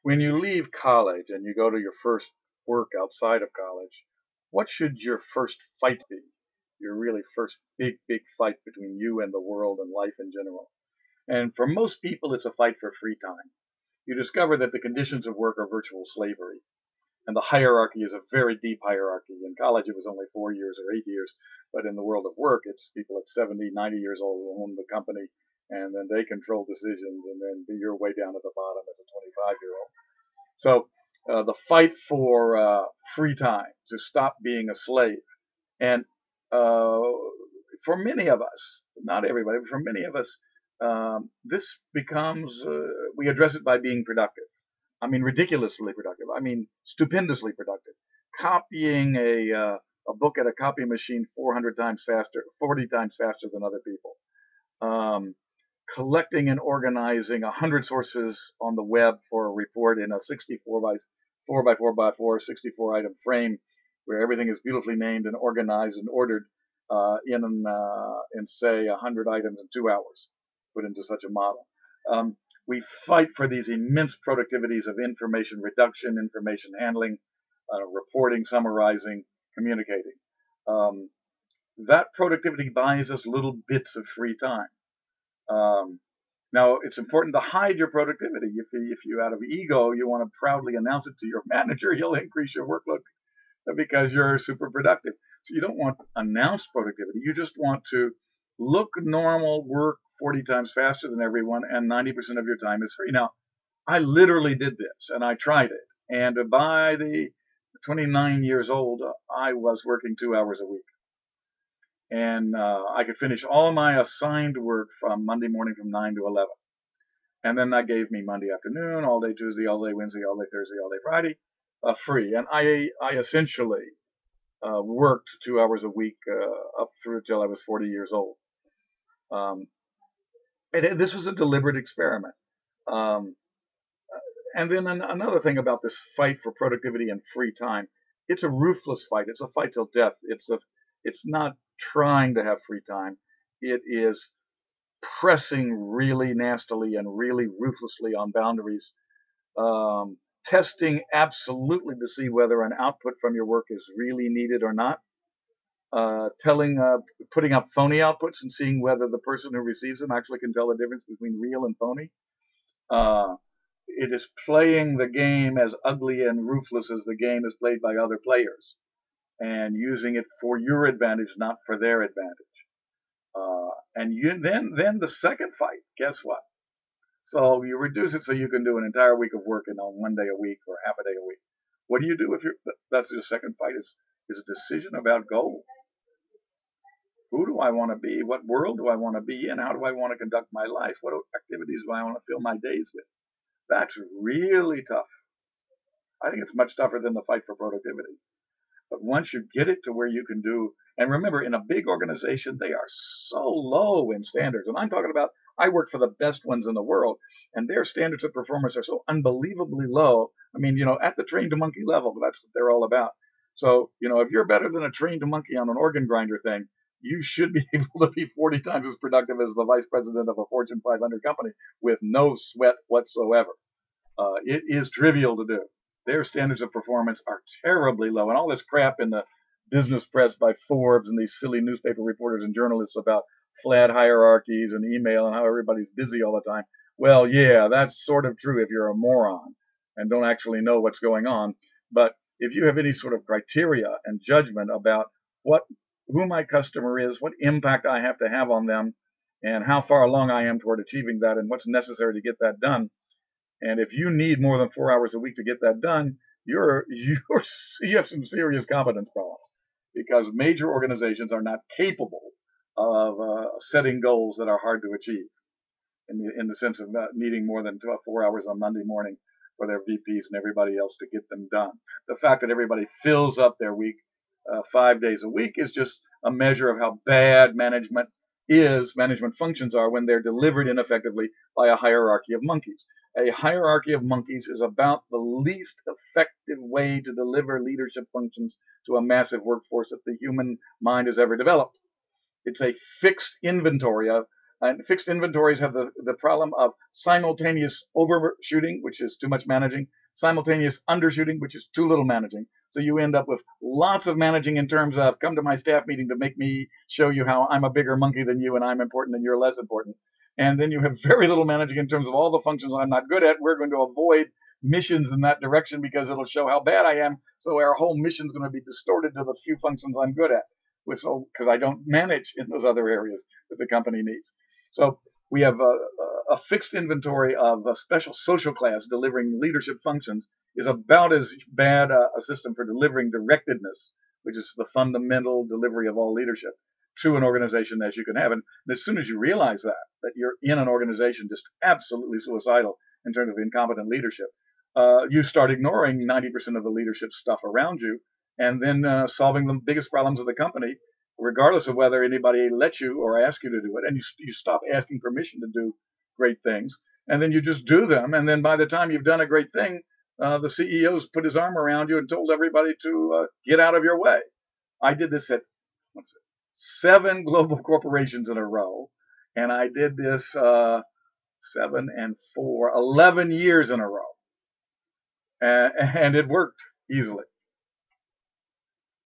When you leave college and you go to your first work outside of college, what should your first fight be? Your really first big fight between you and the world and life in general. And for most people, it's a fight for free time. You discover that the conditions of work are virtual slavery. And the hierarchy is a very deep hierarchy. In college, it was only 4 years or 8 years. But in the world of work, it's people at 70, 90 years old who own the company. And then they control decisions. And then you're way down at the bottom as a 25-year-old. So the fight for free time, to stop being a slave. And uh, for many of us, not everybody, but for many of us, this becomes, we address it by being productive. I mean, ridiculously productive. I mean, stupendously productive. Copying a book at a copy machine 400 times faster, 40 times faster than other people. Um, Collecting and organizing 100 sources on the web for a report in a 64 by 4 by 4 by 4, 64 item frame where everything is beautifully named and organized and ordered in say 100 items in 2 hours, put into such a model. We fight for these immense productivities of information reduction, information handling, reporting, summarizing, communicating. Um, that productivity buys us little bits of free time. Um, Now, it's important to hide your productivity. If you out of ego, you want to proudly announce it to your manager, you'll increase your workload because you're super productive. So you don't want announced productivity. You just want to look normal, work 40 times faster than everyone, and 90% of your time is free. Now, I literally did this, and I tried it. And by the 29 years old, I was working 2 hours a week. And I could finish all my assigned work from Monday morning from 9 to 11. And then that gave me Monday afternoon, all day Tuesday, all day Wednesday, all day Thursday, all day Friday, free. And I essentially worked 2 hours a week up through till I was 40 years old. Um, and this was a deliberate experiment. Um, and then another thing about this fight for productivity and free time, it's a ruthless fight. It's a fight till death. It's not trying to have free time. It is pressing really nastily and really ruthlessly on boundaries, testing absolutely to see whether an output from your work is really needed or not, putting up phony outputs and seeing whether the person who receives them actually can tell the difference between real and phony. Uh, it is playing the game as ugly and ruthless as the game is played by other players, and using it for your advantage, not for their advantage. And then the second fight, guess what? So you reduce it so you can do an entire week of work in on 1 day a week or half a day a week. What do you do if you're? That's your second fight is a decision about goal. Who do I want to be? What world do I want to be in? How do I want to conduct my life? What activities do I want to fill my days with? That's really tough. I think it's much tougher than the fight for productivity. But once you get it to where you can do, and remember, in a big organization, they are so low in standards. And I'm talking about, I work for the best ones in the world, and their standards of performance are so unbelievably low. I mean, at the train to monkey level, that's what they're all about. So, if you're better than a trained monkey on an organ grinder thing, you should be able to be 40 times as productive as the vice president of a Fortune 500 company with no sweat whatsoever. It is trivial to do. Their standards of performance are terribly low. And all this crap in the business press by Forbes and these silly newspaper reporters and journalists about flat hierarchies and email and how everybody's busy all the time. Well, yeah, that's sort of true if you're a moron and don't actually know what's going on. But if you have any sort of criteria and judgment about who my customer is, what impact I have to have on them, and how far along I am toward achieving that, and what's necessary to get that done, and if you need more than 4 hours a week to get that done, you have some serious competence problems, because major organizations are not capable of setting goals that are hard to achieve in the sense of not needing more than 4 hours on Monday morning for their VPs and everybody else to get them done. The fact that everybody fills up their week 5 days a week is just a measure of how bad management functions are when they're delivered ineffectively by a hierarchy of monkeys. A hierarchy of monkeys is about the least effective way to deliver leadership functions to a massive workforce that the human mind has ever developed. It's a fixed inventory of And fixed inventories have the problem of simultaneous overshooting, which is too much managing, simultaneous undershooting, which is too little managing. So you end up with lots of managing in terms of come to my staff meeting to make me show you how I'm a bigger monkey than you and I'm important and you're less important. And then you have very little managing in terms of all the functions I'm not good at. We're going to avoid missions in that direction because it'll show how bad I am. So our whole mission is going to be distorted to the few functions I'm good at, because I don't manage in those other areas that the company needs. So we have a fixed inventory of a special social class delivering leadership functions is about as bad a system for delivering directedness, which is the fundamental delivery of all leadership, to an organization as you can have. And as soon as you realize that you're in an organization just absolutely suicidal in terms of incompetent leadership, you start ignoring 90% of the leadership stuff around you, and then solving the biggest problems of the company, regardless of whether anybody lets you or asks you to do it. And you stop asking permission to do great things, and then you just do them. And then by the time you've done a great thing, the CEO's put his arm around you and told everybody to get out of your way. I did this at 7 global corporations in a row, and I did this 7 and 4, 11 years in a row, and it worked easily.